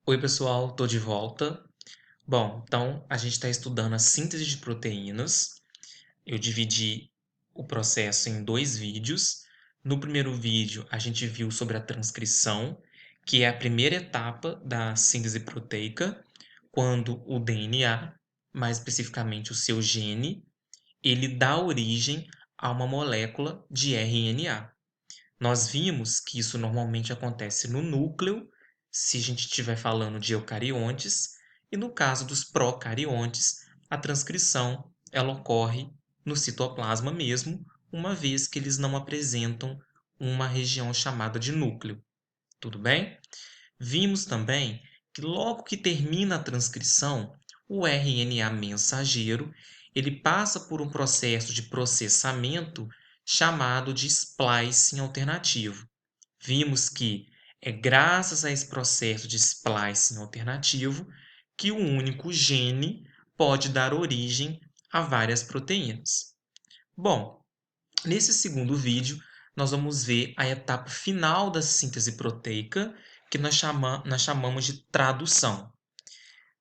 Oi, pessoal, tô de volta. Bom, então a gente está estudando a síntese de proteínas. Eu dividi o processo em dois vídeos. No primeiro vídeo, a gente viu sobre a transcrição, que é a primeira etapa da síntese proteica, quando o DNA, mais especificamente o seu gene, ele dá origem a uma molécula de RNA. Nós vimos que isso normalmente acontece no núcleo, se a gente estiver falando de eucariontes, e no caso dos procariontes, a transcrição ela ocorre no citoplasma mesmo, uma vez que eles não apresentam uma região chamada de núcleo. Tudo bem? Vimos também que logo que termina a transcrição, o RNA mensageiro, ele passa por um processo de processamento chamado de splicing alternativo. Vimos que é graças a esse processo de splicing alternativo que o único gene pode dar origem a várias proteínas. Bom, nesse segundo vídeo, nós vamos ver a etapa final da síntese proteica, que nós chamamos de tradução.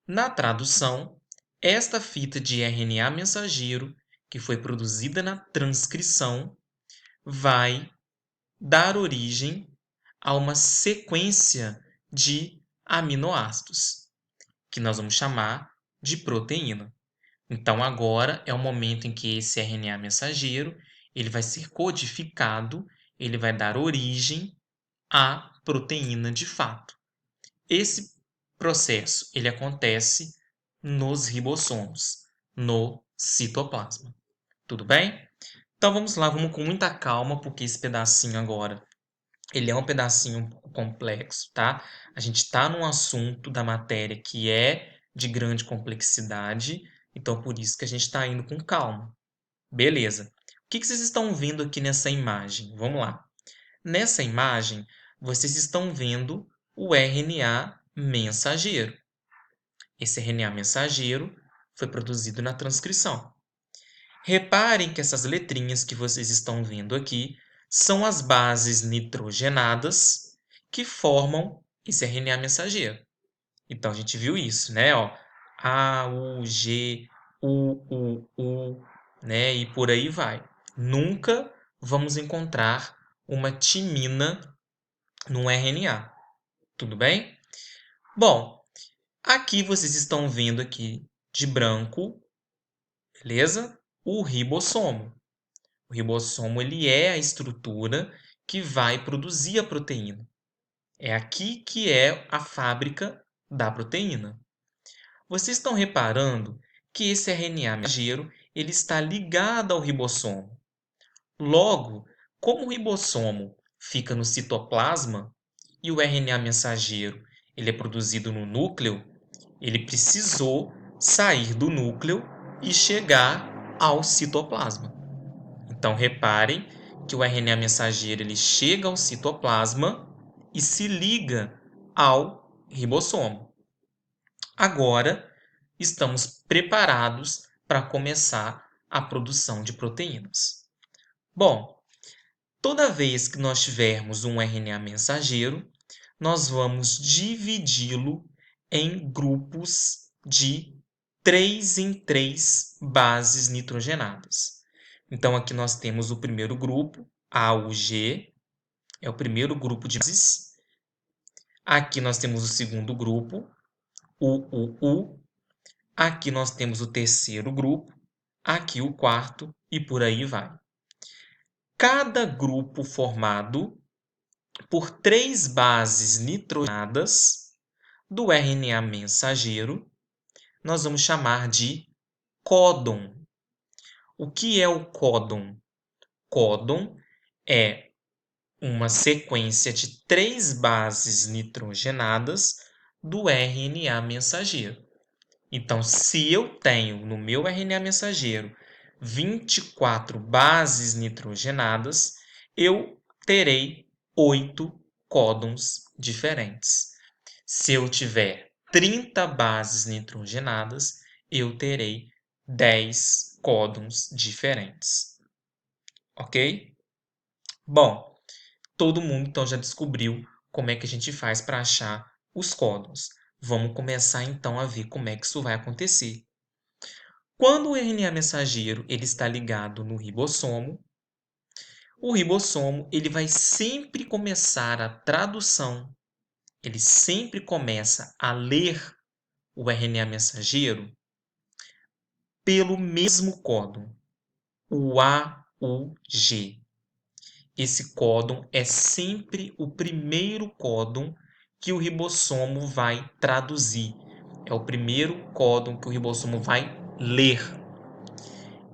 Na tradução, esta fita de RNA mensageiro, que foi produzida na transcrição, vai dar origem a uma sequência de aminoácidos, que nós vamos chamar de proteína. Então agora é o momento em que esse RNA mensageiro ele vai ser codificado, ele vai dar origem à proteína de fato. Esse processo ele acontece nos ribossomos, no citoplasma. Tudo bem? Então vamos lá, vamos com muita calma, porque esse pedacinho agora ele é um pedacinho um pouco complexo, tá? A gente está num assunto da matéria que é de grande complexidade, então por isso que a gente está indo com calma. Beleza. O que vocês estão vendo aqui nessa imagem? Vamos lá. Nessa imagem, vocês estão vendo o RNA mensageiro. Esse RNA mensageiro foi produzido na transcrição. Reparem que essas letrinhas que vocês estão vendo aqui são as bases nitrogenadas que formam esse RNA mensageiro. Então a gente viu isso, né? Ó, A, U, G, U, né? E por aí vai. Nunca vamos encontrar uma timina no RNA. Tudo bem? Bom, aqui vocês estão vendo aqui de branco, beleza? O ribossomo. O ribossomo ele é a estrutura que vai produzir a proteína. É aqui que é a fábrica da proteína. Vocês estão reparando que esse RNA mensageiro ele está ligado ao ribossomo. Logo, como o ribossomo fica no citoplasma e o RNA mensageiro ele é produzido no núcleo, ele precisou sair do núcleo e chegar ao citoplasma. Então reparem que o RNA mensageiro ele chega ao citoplasma e se liga ao ribossomo. Agora estamos preparados para começar a produção de proteínas. Bom, toda vez que nós tivermos um RNA mensageiro, nós vamos dividi-lo em grupos de 3 em 3 bases nitrogenadas. Então, aqui nós temos o primeiro grupo, AUG, é o primeiro grupo de bases. Aqui nós temos o segundo grupo, UUU. Aqui nós temos o terceiro grupo, aqui o quarto e por aí vai. Cada grupo formado por 3 bases nitrogenadas do RNA mensageiro, nós vamos chamar de códon. O que é o códon? Códon é uma sequência de 3 bases nitrogenadas do RNA mensageiro. Então, se eu tenho no meu RNA mensageiro 24 bases nitrogenadas, eu terei 8 códons diferentes. Se eu tiver 30 bases nitrogenadas, eu terei 10 códons diferentes. Ok? Bom, todo mundo então já descobriu como é que a gente faz para achar os códons. Vamos começar então a ver como é que isso vai acontecer. Quando o RNA mensageiro ele está ligado no ribossomo, o ribossomo ele vai sempre começar a tradução, ele sempre começa a ler o RNA mensageiro pelo mesmo códon, o AUG. Esse códon é sempre o primeiro códon que o ribossomo vai traduzir. É o primeiro códon que o ribossomo vai ler.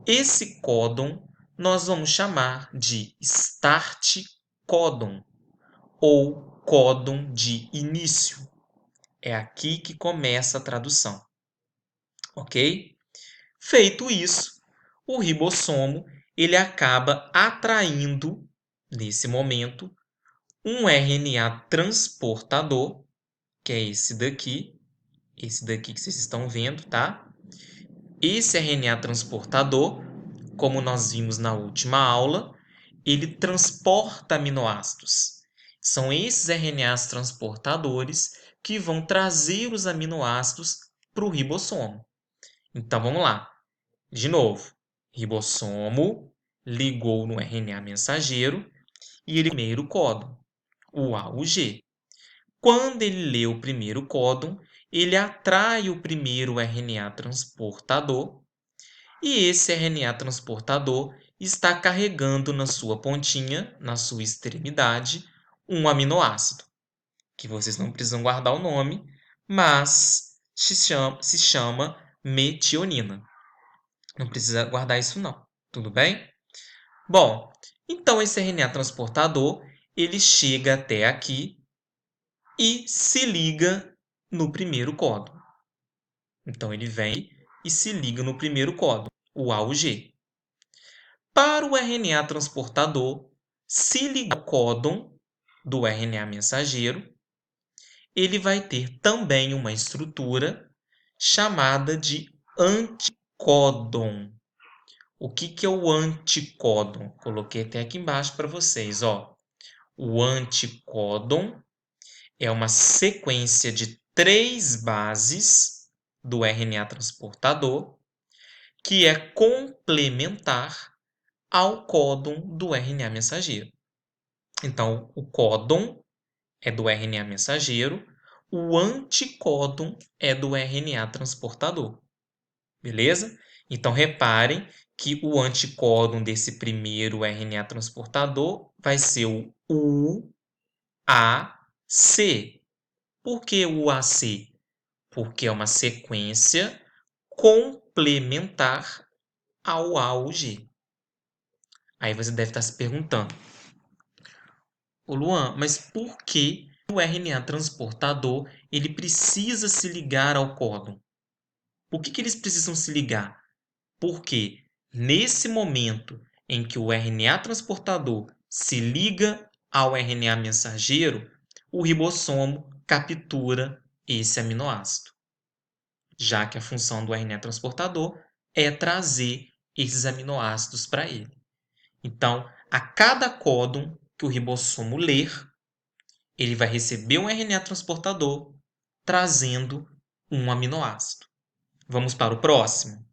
Esse códon nós vamos chamar de start códon ou códon de início. É aqui que começa a tradução. Ok? Feito isso, o ribossomo ele acaba atraindo, nesse momento, um RNA transportador, que é esse daqui que vocês estão vendo, tá? Esse RNA transportador, como nós vimos na última aula, ele transporta aminoácidos. São esses RNAs transportadores que vão trazer os aminoácidos para o ribossomo. Então vamos lá. De novo, ribossomo ligou no RNA mensageiro e ele primeiro códon, o AUG. Quando ele lê o primeiro códon, ele atrai o primeiro RNA transportador e esse RNA transportador está carregando na sua pontinha, na sua extremidade, um aminoácido, que vocês não precisam guardar o nome, mas se chama metionina. Não precisa guardar isso não, tudo bem? Bom, então esse RNA transportador, ele chega até aqui e se liga no primeiro códon. Então ele vem e se liga no primeiro códon, o AUG. Para o RNA transportador se ligar ao códon do RNA mensageiro, ele vai ter também uma estrutura chamada de anticódon. O que é o anticódon? Coloquei até aqui embaixo para vocês, ó. O anticódon é uma sequência de 3 bases do RNA transportador que é complementar ao códon do RNA mensageiro. Então, o códon é do RNA mensageiro, o anticódon é do RNA transportador. Beleza? Então, reparem que o anticódon desse primeiro RNA transportador vai ser o UAC. Por que o UAC? Porque é uma sequência complementar ao AUG. Aí você deve estar se perguntando, ô Luan, mas por que o RNA transportador ele precisa se ligar ao códon? Por que eles precisam se ligar? Porque nesse momento em que o RNA transportador se liga ao RNA mensageiro, o ribossomo captura esse aminoácido, já que a função do RNA transportador é trazer esses aminoácidos para ele. Então, a cada códon que o ribossomo ler, ele vai receber um RNA transportador trazendo um aminoácido. Vamos para o próximo.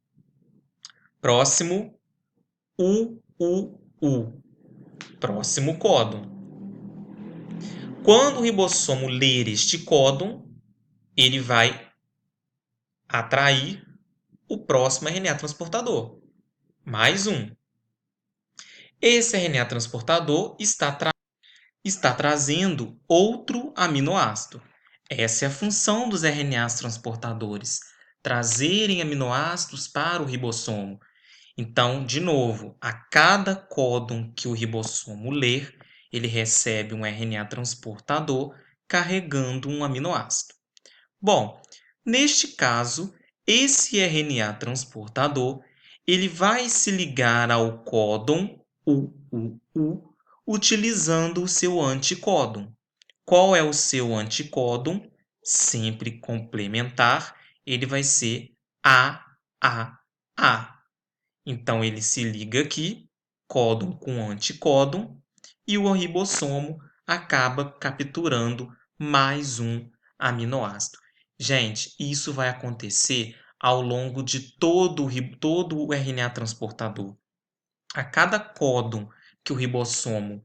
Próximo, UUU. Próximo códon. Quando o ribossomo ler este códon, ele vai atrair o próximo RNA transportador. Mais um. Esse RNA transportador está trazendo outro aminoácido. Essa é a função dos RNAs transportadores, trazerem aminoácidos para o ribossomo. Então, de novo, a cada códon que o ribossomo ler, ele recebe um RNA transportador carregando um aminoácido. Bom, neste caso, esse RNA transportador, ele vai se ligar ao códon UUU utilizando o seu anticódon. Qual é o seu anticódon? Sempre complementar, ele vai ser AAA. Então, ele se liga aqui, códon com anticódon, e o ribossomo acaba capturando mais um aminoácido. Gente, isso vai acontecer ao longo de todo o RNA transportador. A cada códon que o ribossomo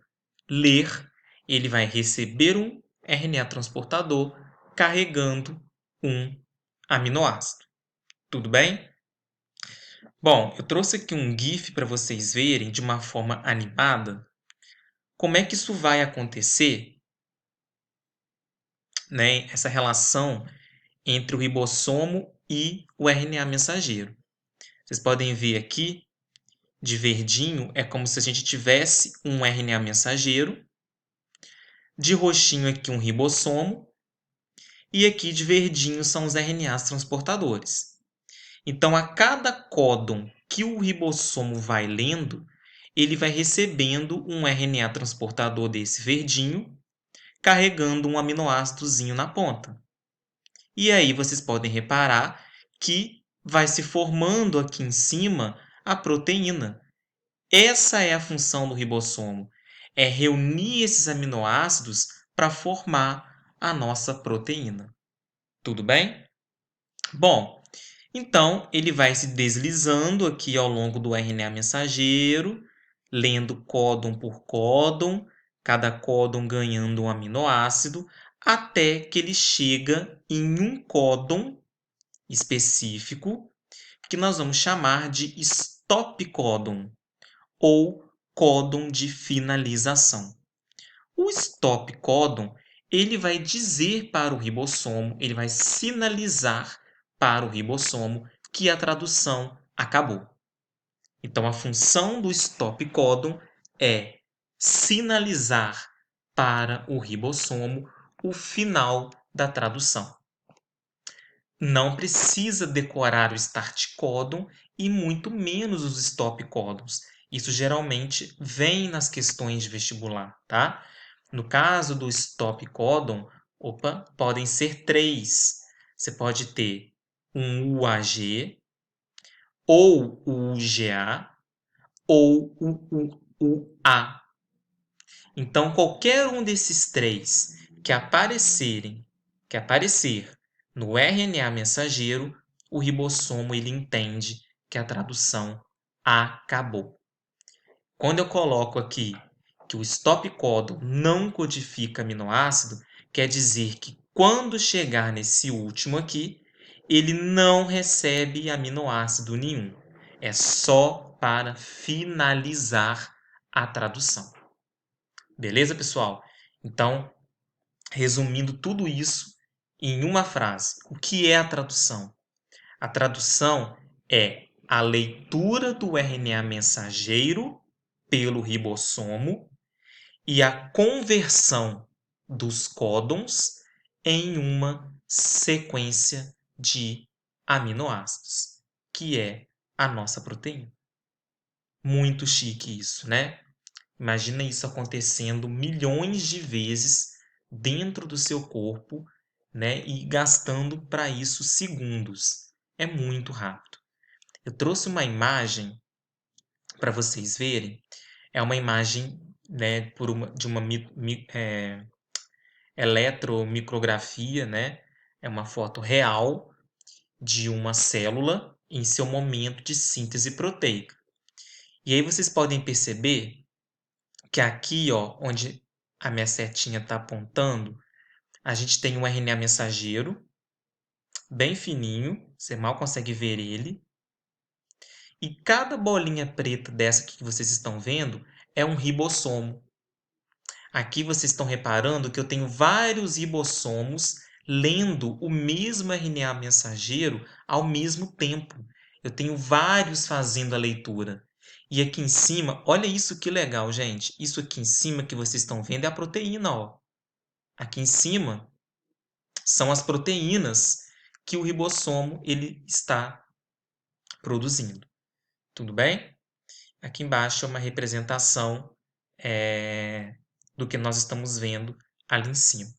ler, ele vai receber um RNA transportador carregando um aminoácido. Tudo bem? Bom, eu trouxe aqui um GIF para vocês verem de uma forma animada como é que isso vai acontecer, né? Essa relação entre o ribossomo e o RNA mensageiro. Vocês podem ver aqui, de verdinho, é como se a gente tivesse um RNA mensageiro, de roxinho aqui um ribossomo, e aqui de verdinho são os RNAs transportadores. Então, a cada códon que o ribossomo vai lendo, ele vai recebendo um RNA transportador desse verdinho, carregando um aminoácidozinho na ponta. E aí vocês podem reparar que vai se formando aqui em cima a proteína. Essa é a função do ribossomo, é reunir esses aminoácidos para formar a nossa proteína. Tudo bem? Bom, então ele vai se deslizando aqui ao longo do RNA mensageiro, lendo códon por códon, cada códon ganhando um aminoácido, até que ele chega em um códon específico que nós vamos chamar de stop códon ou códon de finalização. O stop códon, ele vai dizer para o ribossomo, ele vai sinalizar para o ribossomo que a tradução acabou. Então, a função do stop códon é sinalizar para o ribossomo o final da tradução. Não precisa decorar o start códon e muito menos os stop códons. Isso geralmente vem nas questões de vestibular, tá? No caso do stop códon, podem ser 3. Você pode ter um UAG, ou o UGA, ou o UA. Então, qualquer um desses 3 que aparecer no RNA mensageiro, o ribossomo ele entende que a tradução acabou. Quando eu coloco aqui que o stop códon não codifica aminoácido, quer dizer que quando chegar nesse último aqui, ele não recebe aminoácido nenhum. É só para finalizar a tradução. Beleza, pessoal? Então, resumindo tudo isso em uma frase, o que é a tradução? A tradução é a leitura do RNA mensageiro pelo ribossomo e a conversão dos códons em uma sequência de aminoácidos, que é a nossa proteína. Muito chique isso, né? Imagina isso acontecendo milhões de vezes dentro do seu corpo, né? E gastando para isso segundos. É muito rápido. Eu trouxe uma imagem para vocês verem. É uma imagem, né, de uma eletromicrografia, né? É uma foto real de uma célula em seu momento de síntese proteica. E aí vocês podem perceber que aqui, ó, onde a minha setinha está apontando, a gente tem um RNA mensageiro, bem fininho, você mal consegue ver ele. E cada bolinha preta dessa aqui que vocês estão vendo é um ribossomo. Aqui vocês estão reparando que eu tenho vários ribossomos lendo o mesmo RNA mensageiro ao mesmo tempo. Eu tenho vários fazendo a leitura. E aqui em cima, olha isso que legal, gente. Isso aqui em cima que vocês estão vendo é a proteína, ó. Aqui em cima são as proteínas que o ribossomo ele está produzindo. Tudo bem? Aqui embaixo é uma representação do que nós estamos vendo ali em cima.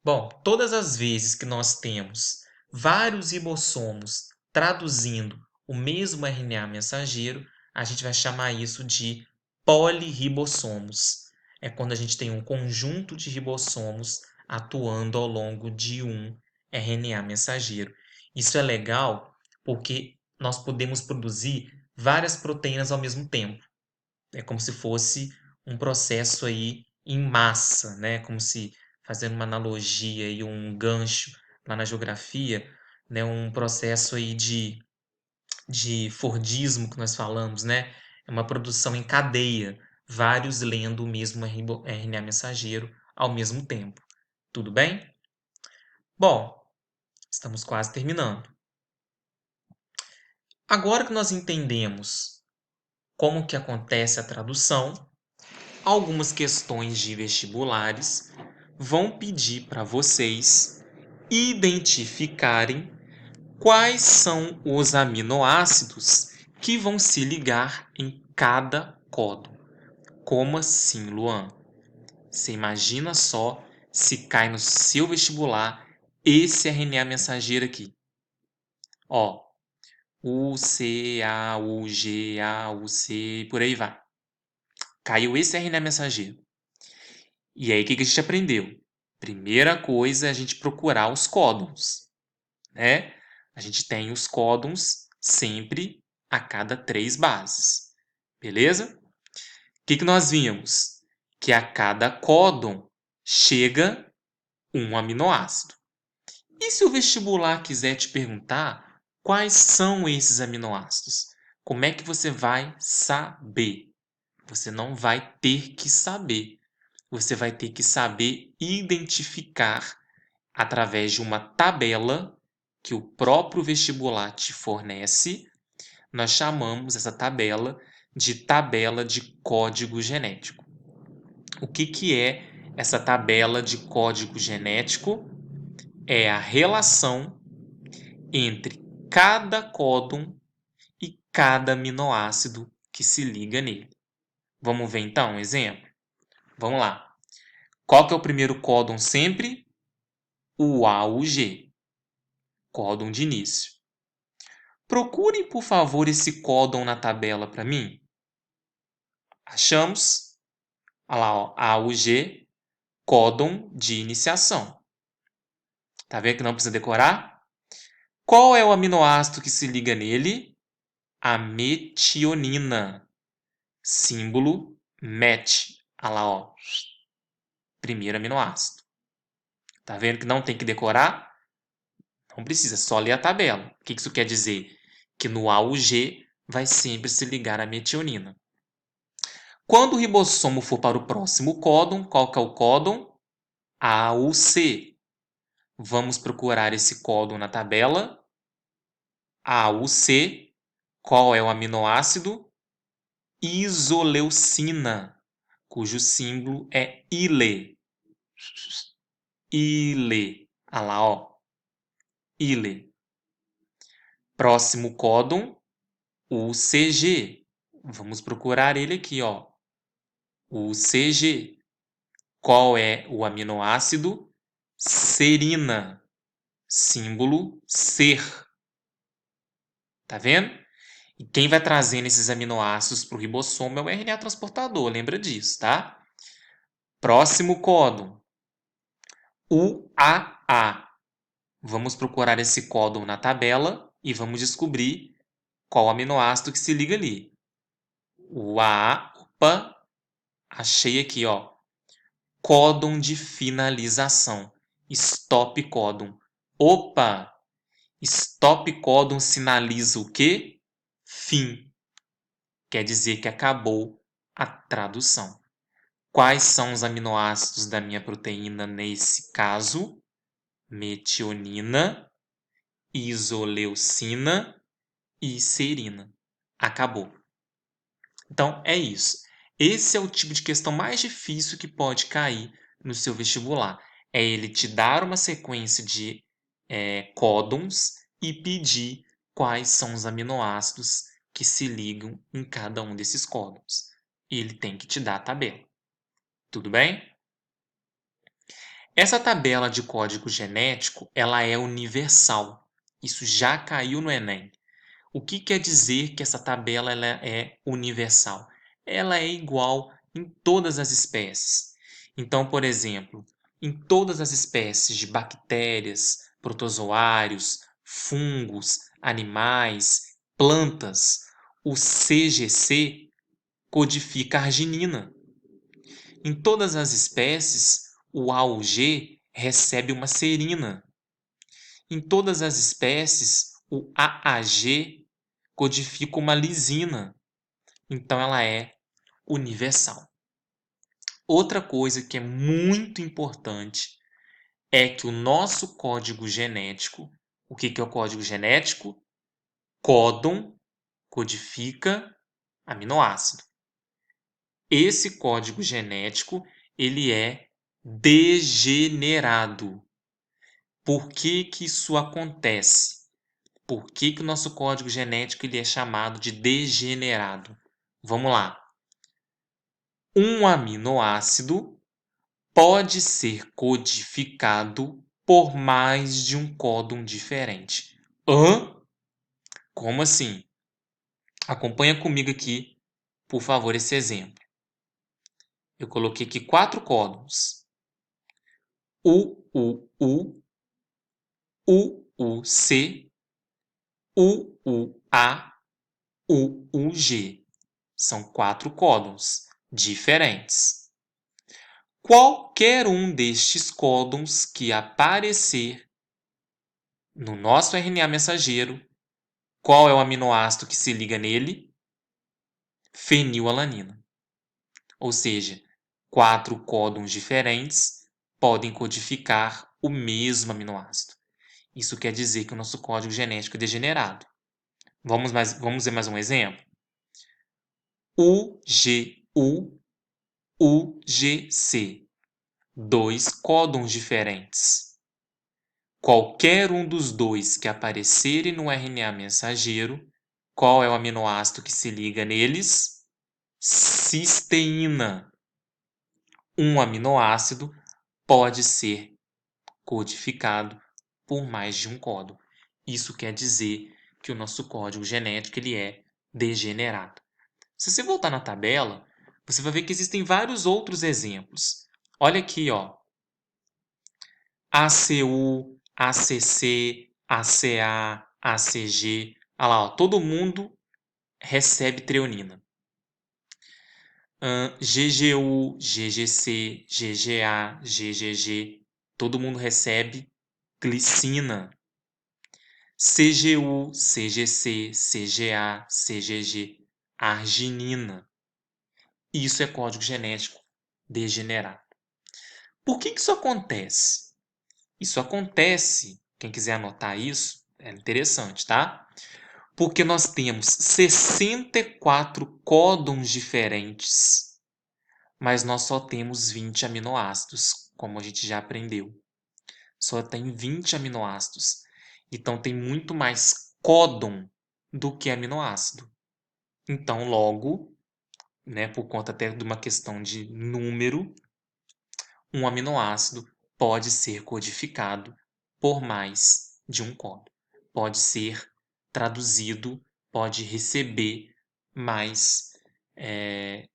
Bom, todas as vezes que nós temos vários ribossomos traduzindo o mesmo RNA mensageiro, a gente vai chamar isso de polirribossomos. É quando a gente tem um conjunto de ribossomos atuando ao longo de um RNA mensageiro. Isso é legal porque nós podemos produzir várias proteínas ao mesmo tempo. É como se fosse um processo aí em massa, né? Como se, fazendo uma analogia e um gancho lá na geografia, né? Um processo aí de Fordismo que nós falamos, né? É uma produção em cadeia, vários lendo o mesmo RNA mensageiro ao mesmo tempo. Tudo bem? Bom, estamos quase terminando. Agora que nós entendemos como que acontece a tradução, algumas questões de vestibulares vão pedir para vocês identificarem quais são os aminoácidos que vão se ligar em cada códon. Como assim, Luan? Você imagina só se cai no seu vestibular esse RNA mensageiro aqui. Ó, U, C, A, U, G, A, U, C, por aí vai. Caiu esse RNA mensageiro. E aí, o que a gente aprendeu? Primeira coisa é a gente procurar os códons, né? A gente tem os códons sempre a cada 3 bases, beleza? O que nós vimos? Que a cada códon chega um aminoácido. E se o vestibular quiser te perguntar quais são esses aminoácidos? Como é que você vai saber? Você não vai ter que saber. Você vai ter que saber identificar através de uma tabela que o próprio vestibular te fornece. Nós chamamos essa tabela de tabela de código genético. O que é essa tabela de código genético? É a relação entre cada códon e cada aminoácido que se liga nele. Vamos ver então um exemplo? Vamos lá. Qual que é o primeiro códon sempre? O AUG, códon de início. Procurem, por favor, esse códon na tabela para mim. Achamos? Olha lá, ó, AUG, códon de iniciação. Tá vendo que não precisa decorar? Qual é o aminoácido que se liga nele? A metionina. Símbolo MET. Olha lá, ó. Primeiro aminoácido. Tá vendo que não tem que decorar? Não precisa, só ler a tabela. O que isso quer dizer? Que no AUG vai sempre se ligar a metionina. Quando o ribossomo for para o próximo códon, qual que é o códon? AUC. Vamos procurar esse códon na tabela. AUC. Qual é o aminoácido? Isoleucina, cujo símbolo é ILE. ILE. Olha lá, ó. ILE. Próximo códon, UCG. Vamos procurar ele aqui, ó. UCG. Qual é o aminoácido? Serina. Símbolo SER. Tá vendo? E quem vai trazendo esses aminoácidos para o ribossomo é o RNA transportador, lembra disso, tá? Próximo códon. UAA. Vamos procurar esse códon na tabela e vamos descobrir qual aminoácido que se liga ali. UAA, opa, achei aqui, ó. Códon de finalização. Stop códon. Opa! Stop códon sinaliza o quê? Fim. Quer dizer que acabou a tradução. Quais são os aminoácidos da minha proteína nesse caso? Metionina, isoleucina e serina. Acabou. Então, é isso. Esse é o tipo de questão mais difícil que pode cair no seu vestibular. É ele te dar uma sequência de códons e pedir quais são os aminoácidos que se ligam em cada um desses códons. E ele tem que te dar a tabela. Tudo bem? Essa tabela de código genético, ela é universal. Isso já caiu no Enem. O que quer dizer que essa tabela ela é universal? Ela é igual em todas as espécies. Então, por exemplo, em todas as espécies de bactérias, protozoários, fungos, animais, plantas, o CGC codifica arginina. Em todas as espécies, o AUG recebe uma serina. Em todas as espécies, o AAG codifica uma lisina. Então, ela é universal. Outra coisa que é muito importante é que o nosso código genético, o que é o código genético? Códon codifica aminoácido. Esse código genético, ele é degenerado. Por que isso acontece? Por que o nosso código genético ele é chamado de degenerado? Vamos lá. Um aminoácido pode ser codificado por mais de um códon diferente. Hã? Como assim? Acompanha comigo aqui, por favor, esse exemplo. Eu coloquei aqui 4 códons. UUU, UUC, UUA, UUG. São 4 códons diferentes. Qualquer um destes códons que aparecer no nosso RNA mensageiro, qual é o aminoácido que se liga nele? Fenilalanina. Ou seja, 4 códons diferentes podem codificar o mesmo aminoácido. Isso quer dizer que o nosso código genético é degenerado. Vamos ver mais um exemplo? UGU, UGC. 2 códons diferentes. Qualquer um dos dois que aparecerem no RNA mensageiro, qual é o aminoácido que se liga neles? Cisteína. Um aminoácido pode ser codificado por mais de um códon. Isso quer dizer que o nosso código genético ele é degenerado. Se você voltar na tabela, você vai ver que existem vários outros exemplos. Olha aqui, ó. ACU, ACC, ACA, ACG. Olha lá, ó, todo mundo recebe treonina. GGU, GGC, GGA, GGG. Todo mundo recebe glicina. CGU, CGC, CGA, CGG, arginina. Isso é código genético degenerado. Por que isso acontece? Isso acontece, quem quiser anotar isso, é interessante, tá? Porque nós temos 64 códons diferentes, mas nós só temos 20 aminoácidos, como a gente já aprendeu. Só tem 20 aminoácidos. Então tem muito mais códon do que aminoácido. Então, logo, né, por conta até de uma questão de número, um aminoácido pode ser codificado por mais de um códon. Pode ser traduzido, pode receber mais,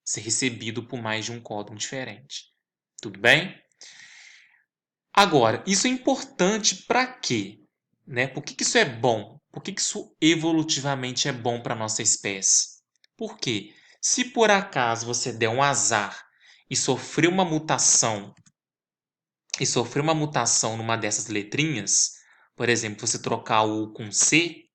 ser recebido por mais de um códon diferente. Tudo bem? Agora, isso é importante para quê? Né? Por que isso é bom? Por que isso evolutivamente é bom para a nossa espécie? Por quê? Se por acaso você der um azar e sofrer uma mutação numa dessas letrinhas, por exemplo, você trocar o U com C,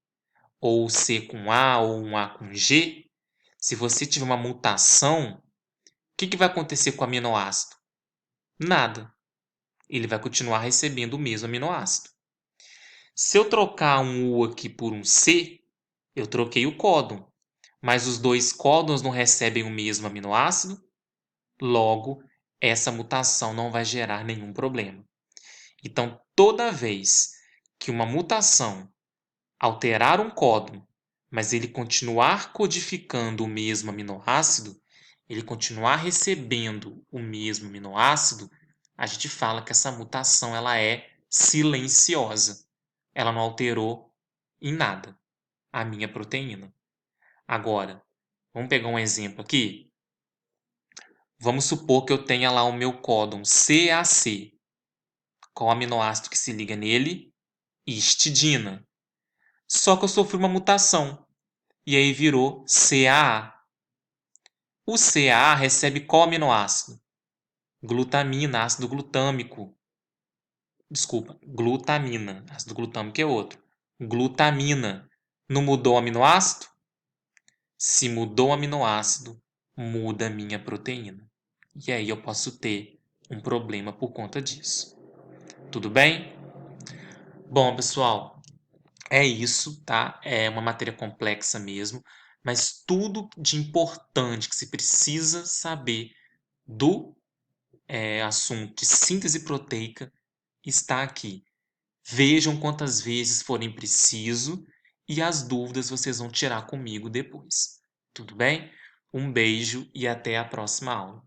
ou o C com A, ou um A com G, se você tiver uma mutação, o que vai acontecer com o aminoácido? Nada. Ele vai continuar recebendo o mesmo aminoácido. Se eu trocar um U aqui por um C, eu troquei o códon, mas os dois códons não recebem o mesmo aminoácido, logo, essa mutação não vai gerar nenhum problema. Então, toda vez que uma mutação alterar um códon, mas ele continuar codificando o mesmo aminoácido, ele continuar recebendo o mesmo aminoácido, a gente fala que essa mutação ela é silenciosa. Ela não alterou em nada a minha proteína. Agora, vamos pegar um exemplo aqui. Vamos supor que eu tenha lá o meu códon CAC. Qual aminoácido que se liga nele? histidina. Só que eu sofri uma mutação. E aí virou CAA. O CAA recebe qual aminoácido? Glutamina, ácido glutâmico. Desculpa, glutamina. Ácido glutâmico é outro. Glutamina. Não mudou o aminoácido? Se mudou o aminoácido, muda a minha proteína. E aí eu posso ter um problema por conta disso. Tudo bem? Bom, pessoal, é isso, tá? É uma matéria complexa mesmo, mas tudo de importante que se precisa saber do assunto de síntese proteica está aqui. Vejam quantas vezes forem preciso e as dúvidas vocês vão tirar comigo depois. Tudo bem? Um beijo e até a próxima aula.